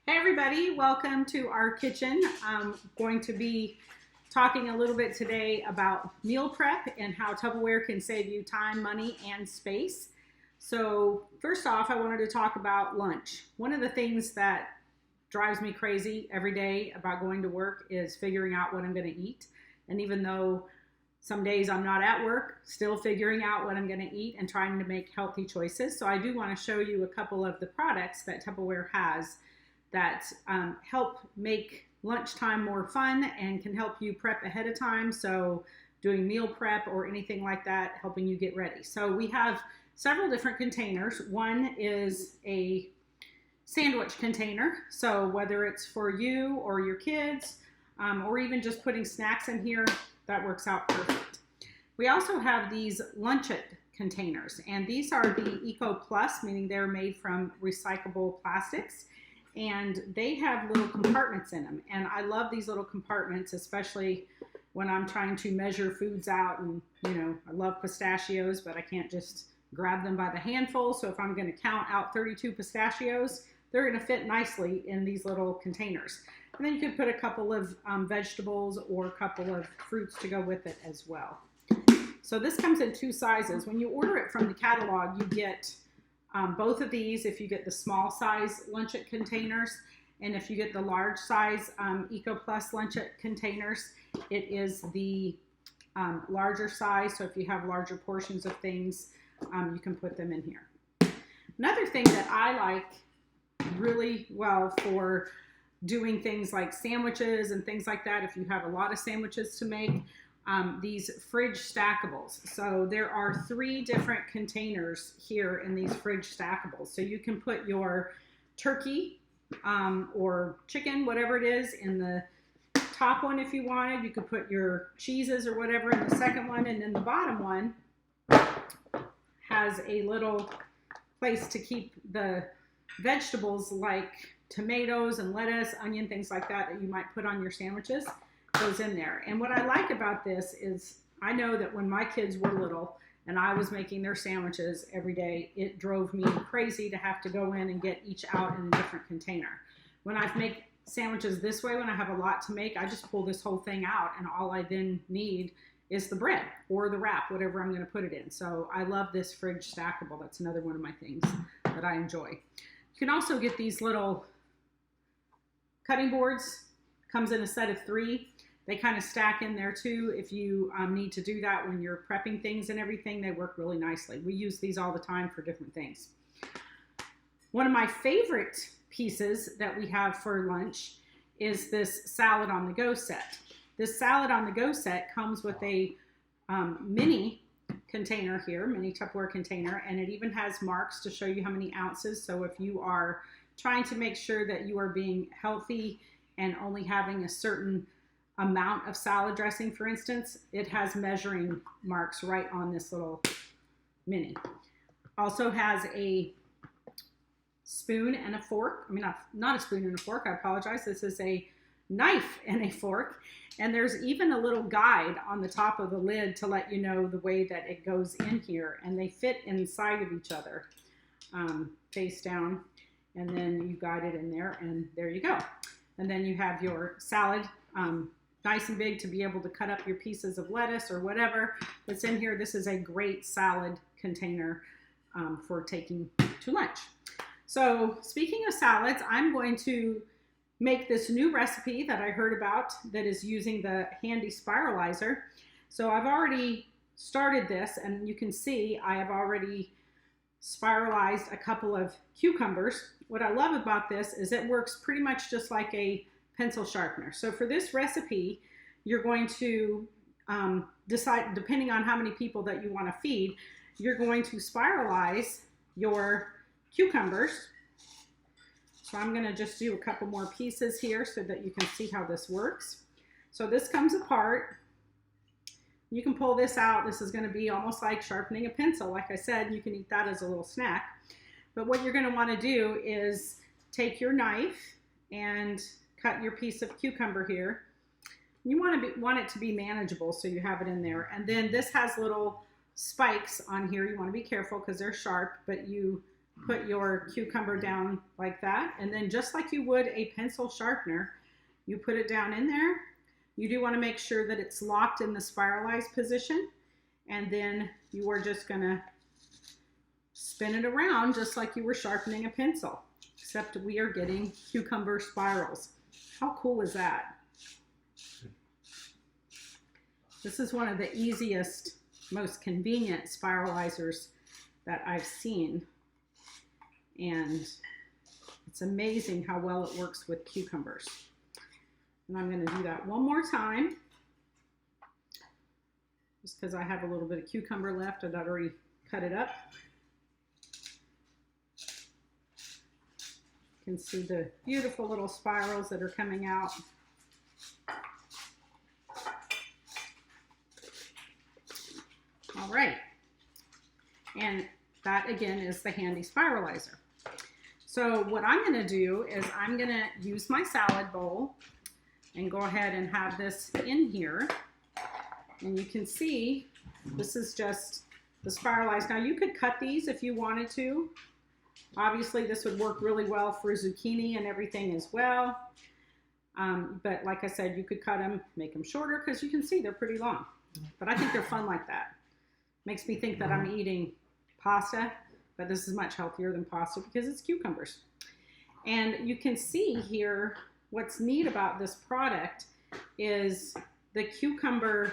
Hey everybody, welcome to our kitchen. I'm going to be talking a little bit today about meal prep and how Tupperware can save you time, money, and space. So first off, I wanted to talk about lunch. One of the things that drives me crazy every day about going to work is figuring out what I'm going to eat. And even though some days I'm not at work, still figuring out what I'm going to eat and trying to make healthy choices. So I do want to show you a couple of the products that Tupperware has that help make lunchtime more fun and can help you prep ahead of time. So doing meal prep or anything like that, helping you get ready. So we have several different containers. One is a sandwich container. So whether it's for you or your kids, or even just putting snacks in here, that works out perfect. We also have these luncheon containers, and these are the Eco Plus, meaning they're made from recyclable plastics. And they have little compartments in them. And I love these little compartments, especially when I'm trying to measure foods out. And, you know, I love pistachios, but I can't just grab them by the handful. So if I'm going to count out 32 pistachios, they're going to fit nicely in these little containers. And then you could put a couple of vegetables or a couple of fruits to go with it as well. So this comes in two sizes. When you order it from the catalog, you get both of these if you get the small size luncheon containers, and if you get the large size Eco Plus luncheon containers, it is the larger size. So if you have larger portions of things, you can put them in here. Another thing that I like really well for doing things like sandwiches and things like that, if you have a lot of sandwiches to make, these fridge stackables. So there are 3 different containers here in these fridge stackables. So you can put your turkey or chicken, whatever it is, in the top one if you wanted. You could put your cheeses or whatever in the second one, and then the bottom one has a little place to keep the vegetables like tomatoes and lettuce, onion, things like that that you might put on your sandwiches. Goes in there. And what I like about this is I know that when my kids were little and I was making their sandwiches every day, it drove me crazy to have to go in and get each out in a different container. When I make sandwiches this way, when I have a lot to make, I just pull this whole thing out, and all I then need is the bread or the wrap, whatever I'm going to put it in. So I love this fridge stackable. That's another one of my things that I enjoy. You can also get these little cutting boards. Comes in a set of 3. They kind of stack in there too if you need to do that when you're prepping things and everything. They work really nicely. We use these all the time for different things. One of my favorite pieces that we have for lunch is this salad on the go set. This salad on the go set comes with a mini container here, mini Tupperware container, and it even has marks to show you how many ounces. So if you are trying to make sure that you are being healthy and only having a certain amount of salad dressing, for instance, it has measuring marks right on this little mini. Also has a spoon and a fork. I mean, not a spoon and a fork, I apologize. This is a knife and a fork. And there's even a little guide on the top of the lid to let you know the way that it goes in here. And they fit inside of each other, face down. And then you guide it in there, and there you go. And then you have your salad, nice and big to be able to cut up your pieces of lettuce or whatever that's in here. This is a great salad container for taking to lunch. So speaking of salads, I'm going to make this new recipe that I heard about that is using the Handy Spiralizer. So I've already started this, and you can see I have already spiralized a couple of cucumbers. What I love about this is it works pretty much just like a pencil sharpener. So for this recipe, you're going to decide, depending on how many people that you want to feed, you're going to spiralize your cucumbers. So I'm going to just do a couple more pieces here so that you can see how this works. So this comes apart. You can pull this out. This is going to be almost like sharpening a pencil. Like I said, you can eat that as a little snack. But what you're going to want to do is take your knife and cut your piece of cucumber here. You want it to be manageable, so you have it in there. And then this has little spikes on here. You want to be careful because they're sharp, but you put your cucumber down like that. And then just like you would a pencil sharpener, you put it down in there. You do want to make sure that it's locked in the spiralized position. And then you are just going to spin it around just like you were sharpening a pencil, except we are getting cucumber spirals. How cool is that? This is one of the easiest, most convenient spiralizers that I've seen. And it's amazing how well it works with cucumbers. And I'm going to do that one more time, just because I have a little bit of cucumber left. I'd already cut it up. You can see the beautiful little spirals that are coming out. All right, and that again is the Handy Spiralizer. So what I'm going to do is I'm going to use my salad bowl and go ahead and have this in here. And you can see this is just the spiralized. Now you could cut these if you wanted to. Obviously this would work really well for zucchini and everything as well. But like I said, you could cut them, make them shorter, because you can see they're pretty long. But I think they're fun like that. Makes me think that I'm eating pasta, but this is much healthier than pasta because it's cucumbers. And you can see here what's neat about this product is the cucumber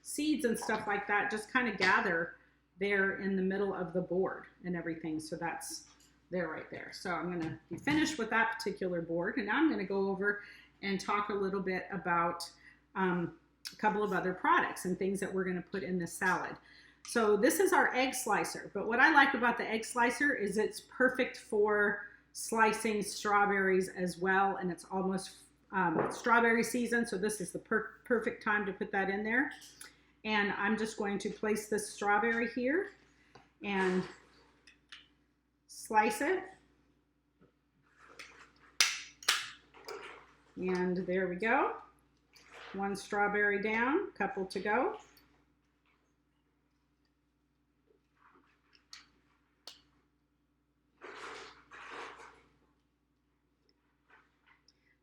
seeds and stuff like that just kind of gather there in the middle of the board and everything. So that's there right there. So I'm going to be finished with that particular board. And now I'm going to go over and talk a little bit about a couple of other products and things that we're going to put in this salad. So this is our egg slicer, but what I like about the egg slicer is it's perfect for slicing strawberries as well, and it's almost strawberry season, so this is the perfect time to put that in there. And I'm just going to place this strawberry here and slice it. And there we go. One strawberry down, couple to go.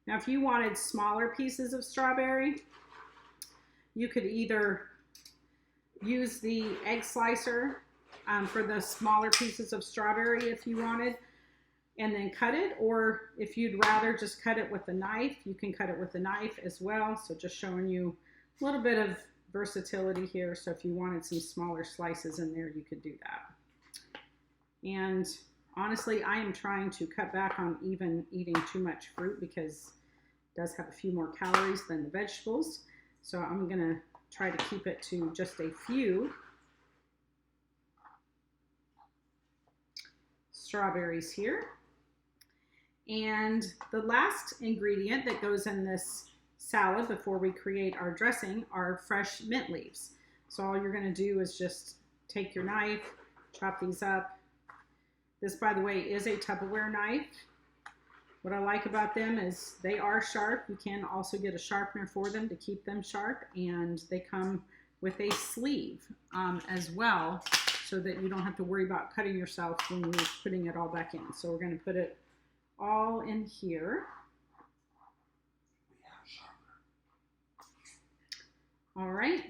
Now, if you wanted smaller pieces of strawberry, you could either use the egg slicer for the smaller pieces of strawberry if you wanted, and then cut it, or if you'd rather just cut it with a knife, you can cut it with a knife as well. So just showing you a little bit of versatility here. So if you wanted some smaller slices in there, you could do that. And honestly, I am trying to cut back on even eating too much fruit because it does have a few more calories than the vegetables. So I'm going to try to keep it to just a few strawberries here. And the last ingredient that goes in this salad before we create our dressing are fresh mint leaves. So all you're going to do is just take your knife, chop these up. This, by the way, is a Tupperware knife. What I like about them is they are sharp. You can also get a sharpener for them to keep them sharp, and they come with a sleeve as well, so that you don't have to worry about cutting yourself when you're putting it all back in. So we're going to put it all in here. All right.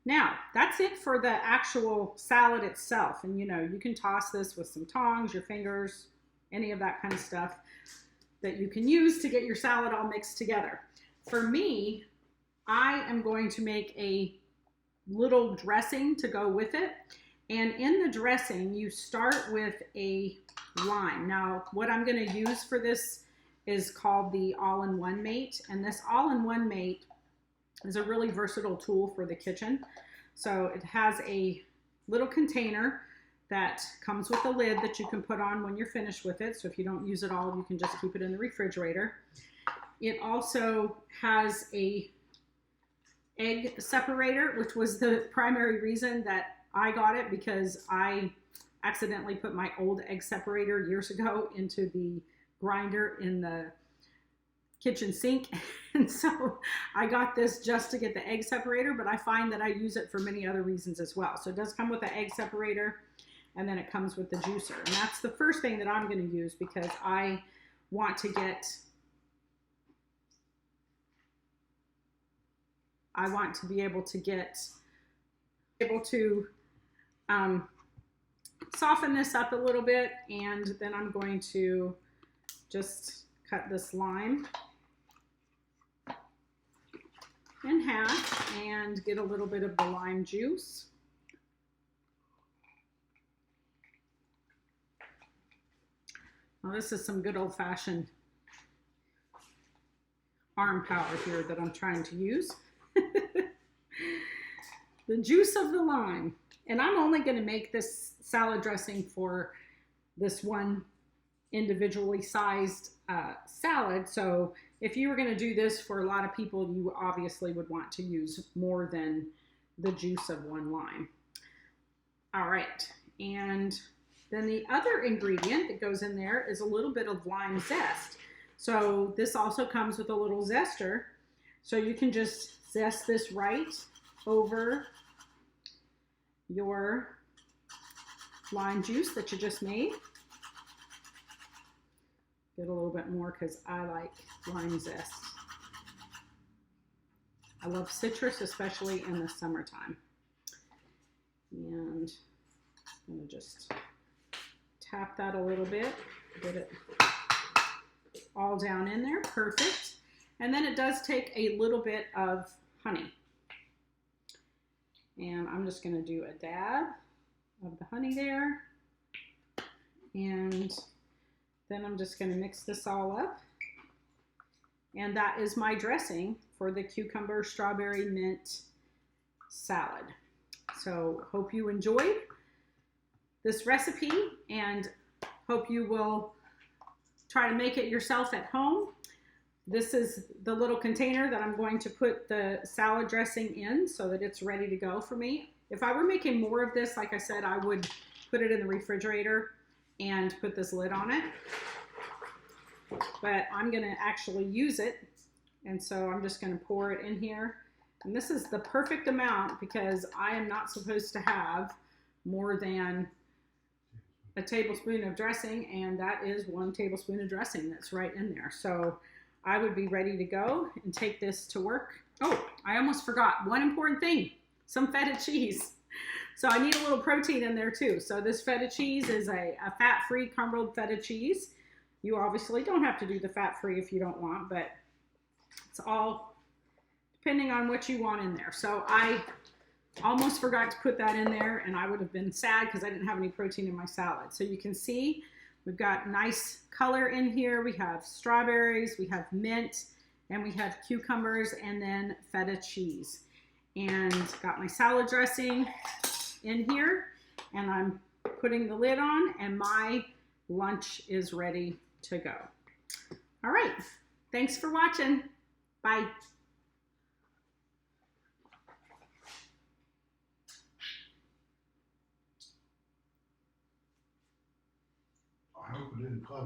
Now, that's it for the actual salad itself. And, you know, you can toss this with some tongs, your fingers, any of that kind of stuff that you can use to get your salad all mixed together. For me, I am going to make a little dressing to go with it. And in the dressing, you start with a lime. Now, what I'm going to use for this is called the all-in-one mate. And this all-in-one mate is a really versatile tool for the kitchen. So it has a little container that comes with a lid that you can put on when you're finished with it. So if you don't use it all, you can just keep it in the refrigerator. It also has a egg separator, which was the primary reason that I got it, because I accidentally put my old egg separator years ago into the grinder in the kitchen sink. And so I got this just to get the egg separator, but I find that I use it for many other reasons as well. So it does come with an egg separator. and then it comes with the juicer. And that's the first thing that I'm going to use because I want to be able to soften this up a little bit, and then I'm going to just cut this lime in half and get a little bit of the lime juice. Now this is some good old-fashioned arm power here that I'm trying to use. The juice of the lime. And I'm only going to make this salad dressing for this one individually sized salad. So if you were going to do this for a lot of people, you obviously would want to use more than the juice of one lime. All right. And then the other ingredient that goes in there is a little bit of lime zest. So this also comes with a little zester. So you can just zest this right over your lime juice that you just made. Get a little bit more because I like lime zest. I love citrus, especially in the summertime. And I'm going to just tap that a little bit, get it all down in there. Perfect. And then it does take a little bit of honey. And I'm just going to do a dab of the honey there. And then I'm just going to mix this all up. And that is my dressing for the cucumber strawberry mint salad. So hope you enjoyed this recipe and hope you will try to make it yourself at home. This is the little container that I'm going to put the salad dressing in so that it's ready to go for me. If I were making more of this, like I said, I would put it in the refrigerator and put this lid on it. But I'm going to actually use it. And so I'm just going to pour it in here. And this is the perfect amount because I am not supposed to have more than a tablespoon of dressing, and that is 1 tablespoon of dressing that's right in there. So I would be ready to go and take this to work. Oh, I almost forgot one important thing, some feta cheese. So I need a little protein in there too. So this feta cheese is a fat-free crumbled feta cheese. You obviously don't have to do the fat-free if you don't want, but it's all depending on what you want in there. So I almost forgot to put that in there, and I would have been sad because I didn't have any protein in my salad. So you can see we've got nice color in here. We have strawberries, we have mint, and we have cucumbers, and then feta cheese. And got my salad dressing in here, and I'm putting the lid on, and my lunch is ready to go. All right, thanks for watching. Bye. I hope it didn't cut it.